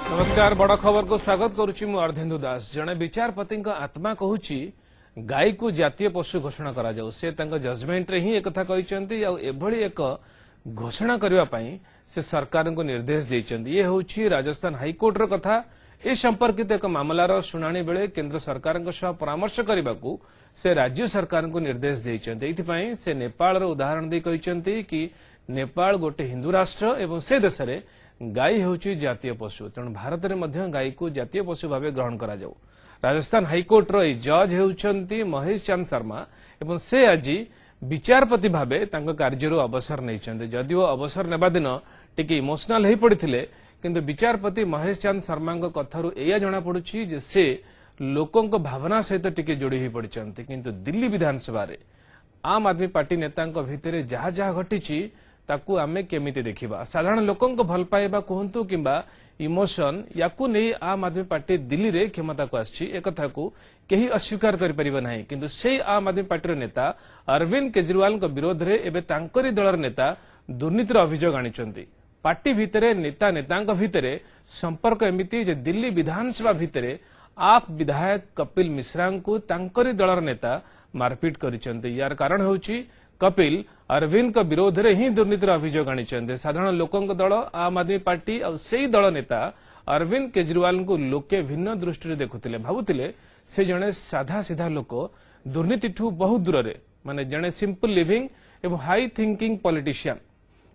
नमस्कार बड़ खबर को स्वागत करुच्ची मु अर्धेन्दु दास। जड़े विचारपति आत्मा कहूची गाई को जातीय पशु घोषणा करा जाऊ। से जजमेंट रे ही एक कथा कहते एभली एक घोषणा करने से सरकार को निर्देश देइचंती। ये होची राजस्थान हाईकोर्ट रो कथा। ए संपर्कित एक मामलार शुणाणी बेले केंद्र सरकार परामर्श करने को से राज्य सरकार को निर्देश देइचंती। एथिपाई से नेपाल उदाहरण दे कहते कि नेपाल गोटे हिंदू राष्ट्र एवं से देश में गाई होची जातीय पशु, तेणु भारत में गाई को जातीय पशु भाव ग्रहण करा जाऊ। राजस्थान हाईकोर्ट रो जज होउछंती महेश चंद शर्मा एवं से आज विचारपति भावे कार्य अवसर नहीं। जदिव अवसर नेबा दिन टिके इमोशनल हो पड़ते किंतु विचारपति महेश चंद शर्मा कथारू या जना पड़ुछि जे से लोकों भावना सहित टिके जोड़ी हो पड़ते। किंतु दिल्ली विधानसभा रे आम आदमी पार्टी नेता भितर जहा जहा घटी ताकू आमे केमिति देखिबा। साधारण लोकों भल पाइबा कहतु किंबा इमोशन याकू नहीं आम आदमी पार्टी दिल्ली रे क्षमता को आछि एक कथा को केही अस्वीकार करि परिबा नाही। किंतु से आम आदमी पार्टी नेता अरविंद केजरीवाल को विरोध रे एबे तांकरी दलर नेता दुर्नीतिर अभियोग आनिचंती। पार्टी भितरे नेता नेतांक भितरे संपर्क एमिति जे दिल्ली विधानसभा भितरे आप विधायक कपिल मिश्रा को तांकरी दलर नेता मारपीट करिचंती। यार कारण होउची कपिल अरविंद का विरोध रे ही दुर्नीतिर अभियोग आनिचंते। साधारण लोकों दल आम आदमी पार्टी और से दल नेता अरविंद केजरीवाल को लोके भिन्न दृष्टि देखुले, भावुले से जड़े साधा सीधा लोक दुर्नीति ठू बहुत दूर रे माने जड़े सिंपल लिविंग एवं हाई थिंकिंग पॉलिटिशियन।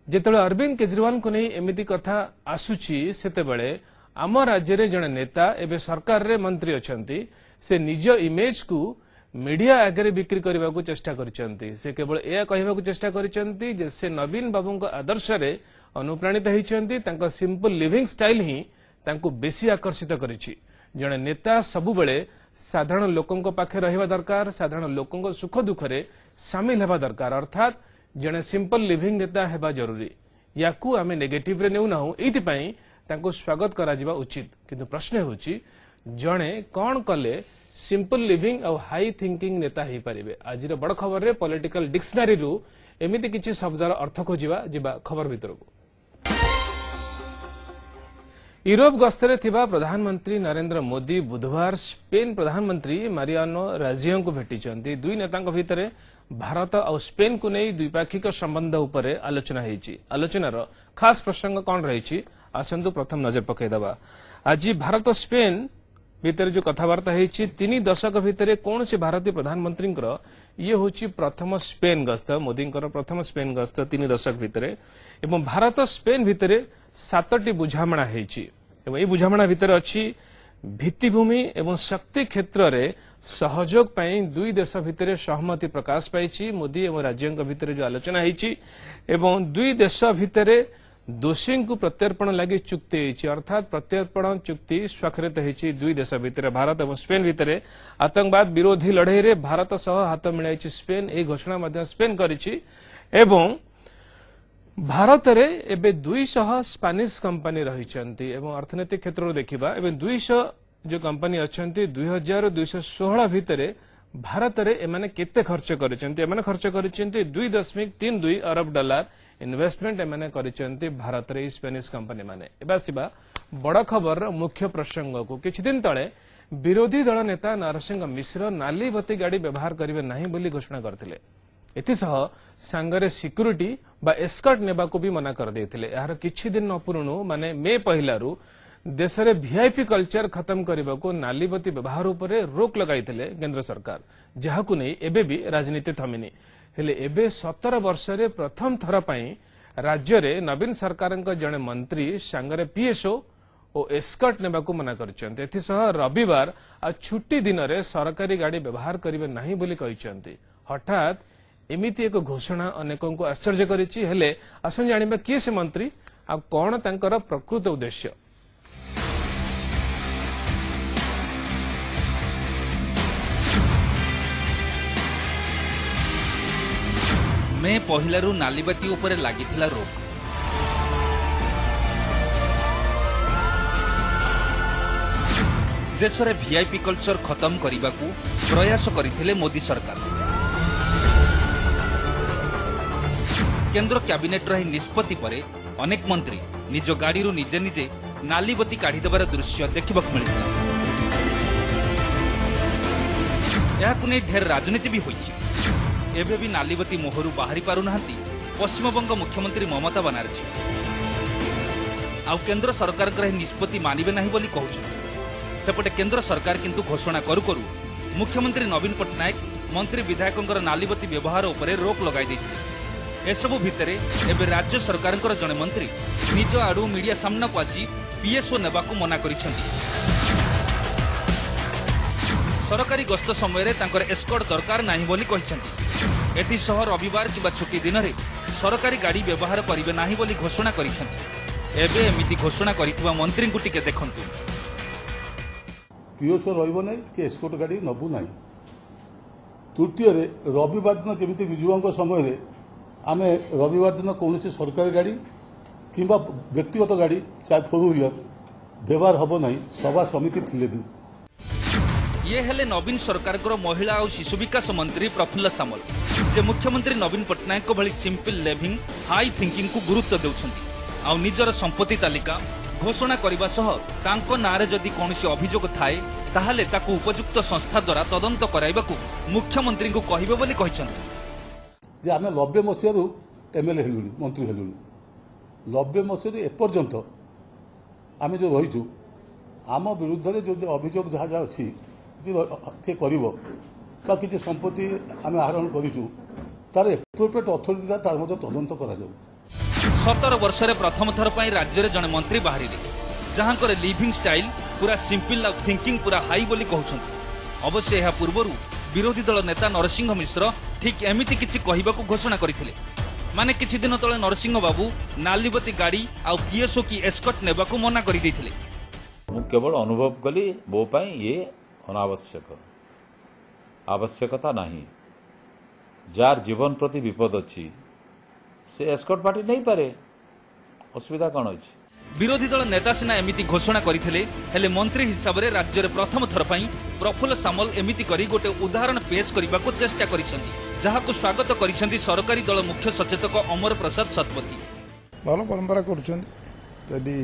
जेतेबेले अरविंद केजरीवाल को नहीं एमिति कथा आसुची सेतेबेले आम राज्य रे जड़े नेता एवं सरकार रे मंत्री अछंती से निज इमेज को मीडिया आगे बिक्री करने को चेष्टा करचंती। से केवल यह कहवा चेष्टा करचंती जे से नवीन बाबू आदर्श रे अनुप्राणित होइचंती। तांका सिंपल लिविंग स्टाइल ही तांको बेसी आकर्षित करिछि। जणे नेता सबुबेले साधारण लोकों पाखे रहिबा दरकार, साधारण लोकों सुख दुख रे शामिल हेबा दरकार, अर्थात जणे सिंपल लिविंग नेता हेबा जरूरी। याकू आमे नेगेटिव रे नेउ नाहु, एथि पई तांको स्वागत करा जिबा उचित। किंतु प्रश्न होछि जणे कोन कले सिंपल लिविंग और हाई थिंकिंग नेता ही पारिबे। आज बड़ खबर रे पॉलिटिकल डिक्शनरी रु एमिति किछि शब्दर अर्थ खोजिबा जिबा खबर भितर को। यूरोप गस्तरे थिबा प्रधानमंत्री नरेंद्र मोदी बुधवार स्पेन प्रधानमंत्री मारियानो राजियो को भेटिचंती। दुई नेतांक भितरे भारत और स्पेन को नहीं द्विपाक्षिक संबंध उपरे आलोचना हेछि। आलोचनार खास प्रसंग कौन रही आसंतु प्रथम नजर पकईदबा। आज भारत स्पेन भितर जो कथबार्ता होती 3 दशक भितर कौन से भारतीय प्रधानमंत्री ये हूँ प्रथम स्पेन गस्त। मोदी प्रथम स्पेन गस्त 3 दशक भितर एवं भारत स्पेन भितर 7टी बुझामणा होती। ये बुझामणा भितर अच्छी भित्तिभूमि एवं शक्ति क्षेत्र में सहयोग पाई दुई देश भितर सहमति प्रकाश पाई। मोदी एवं राज्यों भितर जो आलोचना होती एवं दुई देश भितर दोषी को प्रत्यर्पण लगी चुक्ति होती, अर्थात प्रत्यर्पण चुक्ति स्वाक्षरित होती दुई देश भितर भारत और स्पेन भितर। आतंकवाद विरोधी लड़ाई रे भारत सह हाथ मिलाई स्पेन ए घोषणा स्पेन करिछि। एवं भारत रे एबे 200 स्पेनिश कंपनी रहिचंती एवं अर्थनैतिक क्षेत्र देखिबा एवं 200 जो कंपनी अछंती 2216 भितर भारत रे एमाने केते खर्च करिसंती। एमाने खर्च करिसंती 2.32 अरब डॉलर इन्वेस्टमेंट एमाने करिसंती भारत रे स्पेनिश कंपनी माने। एबासिबा बड़ खबर मुख्य प्रसंग को किछि दिन तळे विरोधी दल नेता नरसिंह मिश्र नाली बत्ती गाड़ी व्यवहार करिवे नाही बोली घोषणा करथिले। एथिसह सांगरे सिक्यूरिटी बा एस्कॉर्ट नेबा को भी मना कर देथिले। यार किछि दिन न पुरुणु माने मे पहिलारू देश में वीआईपी कल्चर खत्म करने को नालीबती व्यवहार उपरे रोक लगाइथिले केंद्र सरकार, जहाकु नहीं एबे भी राजनीति थमिनी। हेले एबे 17 वर्ष रे प्रथम थर पई राज्य रे नवीन सरकार जड़े मंत्री सांगरे पीएसओ और एस्कॉर्ट नेबा को मना करचंती। एथिसह रविवार आ छुट्टी दिन रे सरकारी गाड़ी व्यवहार करिवे नाही बोली कहिचंती। हठात एमिति एक घोषणा अनेकों को आश्चर्य करिछि। हेले आसन जानिबा किए से मंत्री आ कोन तांकर प्रकृत उद्देश्य। मे पहिलारू नालीबाती उपरे लागिथिला रोक। देश में वीआईपी कल्चर खत्म करने को प्रयास करथिले मोदी सरकार। केंद्र कैबिनेट रही निष्पत्ति पर अनेक मंत्री निज गाड़ी निजे निजे नालीबती काढ़ीदेवार दृश्य देखा मिलता। यहां नहीं ढेर राजनीति भी होइछि। एबे भी नालीबती मोहरु बाहरी पारु नाहंती पश्चिमबंग मुख्यमंत्री ममता बनर्जी। आउ केंद्र सरकार निष्पत्ति मानिबे नहीं बोली कहउछन। सेपटे केंद्र सरकार किंतु घोषणा करू करू मुख्यमंत्री नवीन पट्टनायक मंत्री विधायकों नालीबती व्यवहार उपरे रोक लगाई देथिले। एसबु भितरे एबे राज्य सरकार जने मंत्री निज आडू मीडिया सामना को आसी पीएसओ नेबाकू मना करिसेंती। सरकारी गस्त समय तांकर एस्कॉर्ट दरकार नहीं बोली कहिसेंती। एथि सह रविवार किबा छुट्टी दिन में सरकारी गाड़ी व्यवहार करिवे नहीं बोली घोषणा करिसेंती। एबे एमिति घोषणा करिथिबा मंत्री को टिके देखंतु। पीओसो रहिबो नै कि एस्कॉर्ट गाड़ी नबु नै। तृतीय रविवार दिन जमी विजुवांग समय आमे रविवार दिन कौन सरकारी गाड़ी किंबा व्यक्तिगत गाड़ी चाहे फोर व्हीलर व्यवहार हम ना सभा समिति थिले भी। ये हेले नवीन सरकार महिला और शिशु विकास मंत्री प्रफुल्ल सामल जे मुख्यमंत्री नवीन पट्टनायक भली सिंपल लिविंग हाई थिंकिंग को गुरुत्व देउछंती। आ निजर संपत्ति तालिका घोषणा करने सह तांको नारे जदि कौनसी अभियोग थाए ताहले ताकू उपयुक्त संस्था द्वारा तदंत कराइबाकू मुख्यमंत्री को कहिबे बोली कहिसंती। जे आमे 90 मसीह एमएलए हेलुनी मंत्री हेलुनी 90 मसीह एपर्यंत आमे जो रहीचु आम विरुद्ध जो अभियोग जहाँ जहाँ अच्छी किए कर किसी संपत्ति आम आहरण करूँ तार एप्रोप्रिएट अथॉरिटी तार मध्य तदंत करा जाऊ। 17 वर्ष प्रथम थर पर राज्य में जड़े मंत्री बाहरी जहां लिविंग स्टाइल पूरा सिंपल और थिंकिंग पूरा हाई बोली कहउछंती। अवश्य यह पूर्व विरोधी दल नेता नरसिंह मिश्र ठीक एमिति किछि कहिबाकू घोषणा करथिले। माने किछि दिन तले नरसिंह बाबू नालीबती गाड़ी आ पीएसओ की एस्कॉर्ट नेबाकू मना करि दैथिले। मु केवल अनुभव कली मो पई ये अनावश्यक आवश्यकता नहीं। जार जीवन प्रति विपद अच्छी से एस्कॉर्ट पार्टी नहीं पारे असुविधा कौन अच्छी। विरोधी दल नेता सिना एमिति घोषणा करथिले हेले मंत्री हिसाब रे राज्य रे प्रथम थर पई प्रफुल्ल सामल एमिति करी गोटे उदाहरण पेश करबाकू चेष्टा करिसेंती जहाकू स्वागत करिसेंती सरकारी दल मुख्य सचेतक अमर प्रसाद सतपथी। भल परंपरा करुछंती जदि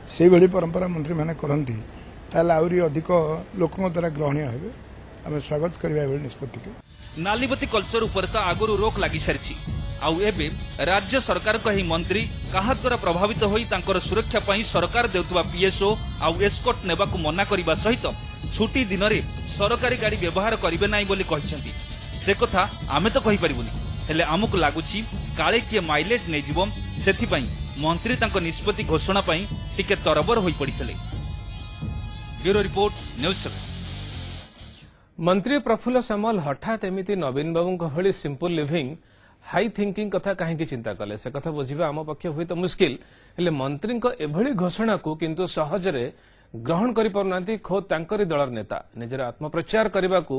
से भली परंपरा मंत्री माने करंती ताले आउरी अधिक लोकन द्वारा ग्रहणीय हेबे आमे स्वागत करबा बेले निष्पत्ति के। नालीबती कल्चर उपर त आगरु रोक लागि सारिछि। आउ एबे राज्य सरकार कही मंत्री कहा द्वारा प्रभावित होई तांकर सुरक्षा पई सरकार देउतबा पीएसओ आउ एस्कॉर्ट नेबाकू मना करिबा सहित छुट्टी दिन में सरकारी गाड़ी व्यवहार करिवे नाही बोली कहिसेंती। से कथा आमे तो कहि परिबुनी हेले आमको लागुछि काळे किए माइलेज नै जीवो सेथि पई मंत्री तांको निष्पत्ति घोषणा पई टिके तरबर होई पड़िथिले। Bureau report news 7। मंत्री प्रफुल्ल सामल हठात एमिति नवीन बाबू भली सिंपल लिविंग हाई थिंकिंग कथा कहीं चिंता कले से कथा बुझा आम पक्ष हुए तो मुस्किल हेले मंत्री एभली घोषणा को किंतु सहजरे ग्रहण करि खोद तांकरी दलर नेता निजर आत्मप्रचार करने को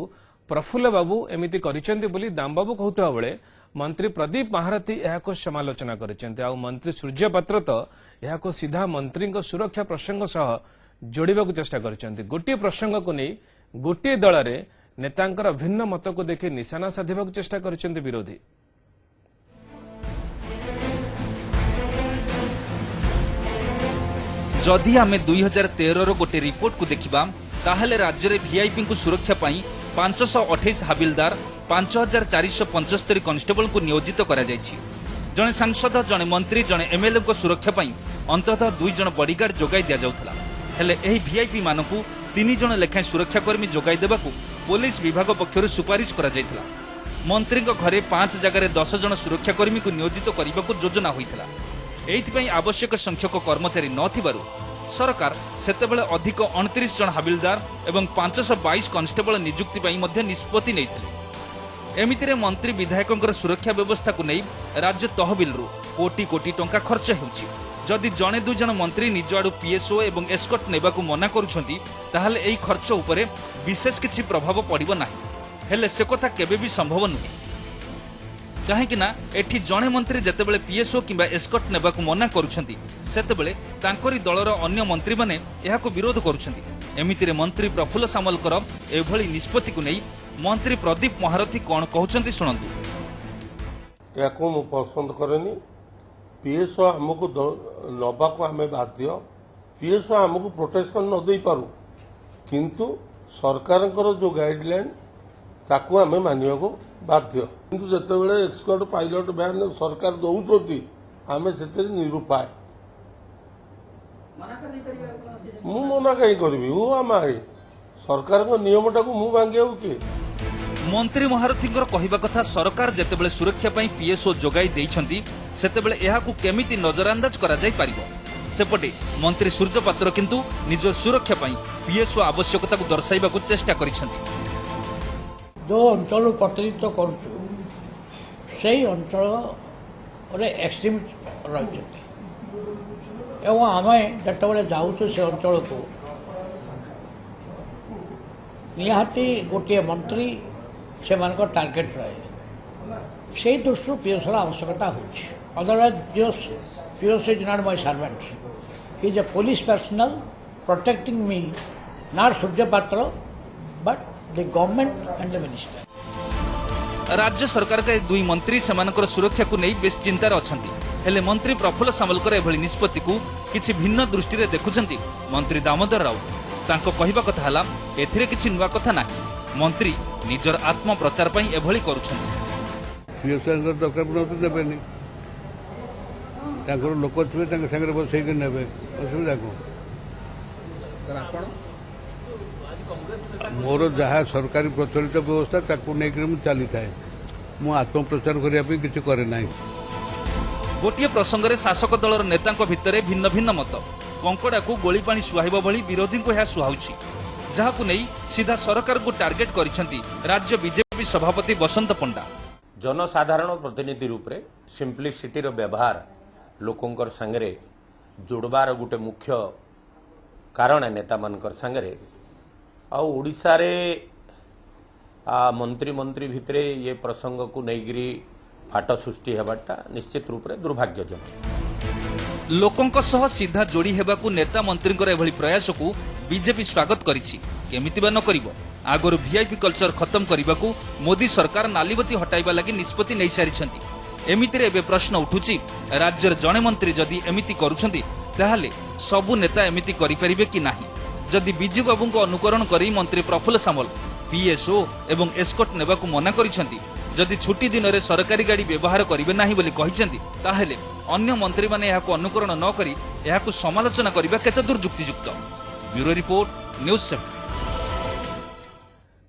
प्रफुल्ल बाबू एमिति करिसेंती बोली दामबाबू कहुवा बेले मंत्री प्रदीप महारथी यह समालोचना करिसेंती। आउ मंत्री सूर्य पात्र तो यह सीधा मंत्री सुरक्षा प्रसंग सह जोड़िबा को चेष्टा करिसेंती। गोटे प्रसंग को नहीं गोटे दल में नेतांकर भिन्न मत को देखि निशाना साधिबा को चेष्टा करिसेंती विरोधी। जदि आमे 2013 रो गोटे रिपोर्ट को देखिबा ताहले राज्य रे वीआईपी को सुरक्षा पई 528 हाबिलदार 5475 कांस्टेबल को नियोजित करा जायछि। जने सांसद जने मंत्री जने एमएलए को सुरक्षा पई अंततः 2 जन बॉडीगार्ड जोगाई दिया जाउथला। हेले एही वीआईपी मानकू 3 जन लेखाय सुरक्षाकर्मी जोगाई देबाकू पुलिस विभाग पक्षरु सुपारिश करा जायथला। मंत्री घरे 5 जगह 10 जन सुरक्षाकर्मी को नियोजित करने योजना होता। एइथिपई आवश्यक संख्यक कर्मचारी नथिबारु सरकार सेतेबेले अधिक 29 जन हाबिलदार एवं 522 कांस्टेबल नियुक्ति पई मध्ये निष्पत्ति नैथिले। एमितिरे मंत्री विधायकंकर सुरक्षा व्यवस्था को नहीं राज्य तहबिल कोटी कोटी टंका खर्च हेउछि। जदि जने 2 जन मंत्री निज आडू पीएसओ एवं एस्कॉर्ट नेबाकू मना करुछंती ताहले एई खर्च उपरे विशेष किछि प्रभाव पड़िबो नाही। हेले से कथा केबे भी संभव नुहे कहीं ना एठी जने मंत्री जेतेबेले पीएसओ किंबा एस्कॉर्ट नेबाकू मना करुछंती सेतेबेले तांकरी दलर अन्य मंत्री माने एहाको विरोध करुछंती। एमितिरे मंत्री प्रफुल्ल सामलकर एभली निष्पत्ति को नहीं मंत्री प्रदीप महारथी कौन कहउछंती सुनंतु। याको पसंद करेनी पीएसओ आमको नबाको आमे बाध्य पीएसओ आमको प्रोटेक्शन न दे पारू किंतु सरकार जो गाइडलाइन ताकू आम मानवा को बाध्य किंतु जितेबाला एक्सकर्ट पायलट भ्यान सरकार दौरान आम से निरुपाय मु मना कहीं करी वो आम सरकार नियम टाक मु भांगे किए मंत्री महारथींकर कहवा कथा सरकार जेतेबेले सुरक्षा पई पीएसओ जोगाई देइछंती सेतेबेले एहाकू केमिति नजरअंदाज करा जाई पारिबो सेपटे मंत्री सूर्य पात्र किंतु निज सुरक्षा पई पीएसओ आवश्यकता को दर्शाइबाकू चेष्टा करिछंती। जो अंचल प्रतिनिधित्व करुचु से अंचल एक्सट्रीमिस्ट रही एवं आम जिते जाऊँ से अंचल को निहाती गोटे मंत्री से टार्गेट रहे से दृष्टि पीएसओ आवश्यकता otherwise PSO is not my servant he is a police personal protecting me not Surya Patra but the government and the minister. राज्य सरकार के दुई मंत्री सेमानकर सुरक्षा को नहीं बेस चिंतार अछंती हेले मंत्री प्रफुल्ल सामलकर एभली निष्पत्ति को किछि भिन्न दृष्टि देखुछंती मंत्री दामोदर राउत। तांको कहिबा कथा हला एथिरे किछि नुवा कथा नाही मंत्री निजर आत्म प्रचार पई एभली करूछंती। पीएसओ दरकार पड़े देवेनि लोक थे सागर बसई ने असुविधा कौन मोर जहाँ सरकारी प्रचलित व्यवस्था ताकू नहीं चली थाए मु आत्मप्रचार करने किसी करे ना। गोटे प्रसंग में शासक दलर नेता भितर भिन्न भिन्न मत कंकड़ा को गोली पानी सुहाइबा भली विरोधी को यह सुहाउछि जहाकू नहीं सीधा सरकार को टार्गेट करिसेंती राज्य बीजेपी सभापति बसंत पंडा। जनसाधारण प्रतिनिधि रूप में सिंप्लिसिटी व्यवहार लोकंकर संगरे जोड़बार गोटे मुख्य कारण नेता मानकर संगरे ओडिशा रे मंत्री मंत्री भितर ये प्रसंग को लेकिरी फाट सृष्टि हेबाटा निश्चित रूप से दुर्भाग्यजनक। लोकंक सह सीधा जोड़ी हेबाकू नेता मंत्रींकर एभली प्रयास को बीजेपी स्वागत करिछि केमिति बा न करिवो आगरु वीआईपी कल्चर खत्म करबाकू मोदी सरकार नालीबती हटाइबा लागि निष्पत्ति नै सारिछंती। एमितिरे एबे प्रश्न उठुछि राज्यर जणे मंत्री जदि एमिति करूछंती ताहाले सबु नेता एमिति करि परिबे कि नाही। जदि बिजू बाबू को अनुकरण करी मंत्री प्रफुल्ल सामल पीएसओ एवं एस्कॉर्ट नेबाकू मना करिछंती जदि छुट्टी दिन में सरकारी गाड़ी व्यवहार करिवे नाही बोली कहिछंती ताहाले अन्य मंत्री माने एहाकू अनुकरण न करी एहाकू समालोचना करिबा केते दूर युक्तियुक्त। Bureau report news 7।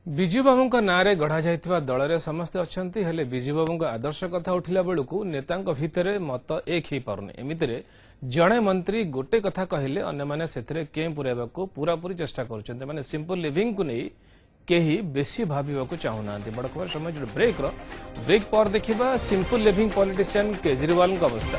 Biju Babu नारे गढ़ा जाइथिबा दल समस्ते अछंती हेले बिजू बाबू आदर्श कथा उठिला बेलू नेता भितर मत एक ही पारुनी। एमितिरे जड़े मंत्री गोटे कथा कहले अन्य माने सेथिरे कें पुराइबाकू पूरापूरी चेष्टा करुछंती माने सिंपल लिविंग को नहीं केही बेसी भाबिबाकू चाहुनांती। बड़ खबर समय ब्रेक पर देखिबा सिंपल लिविंग पॉलिटिशियन केजरीवाल अवस्था।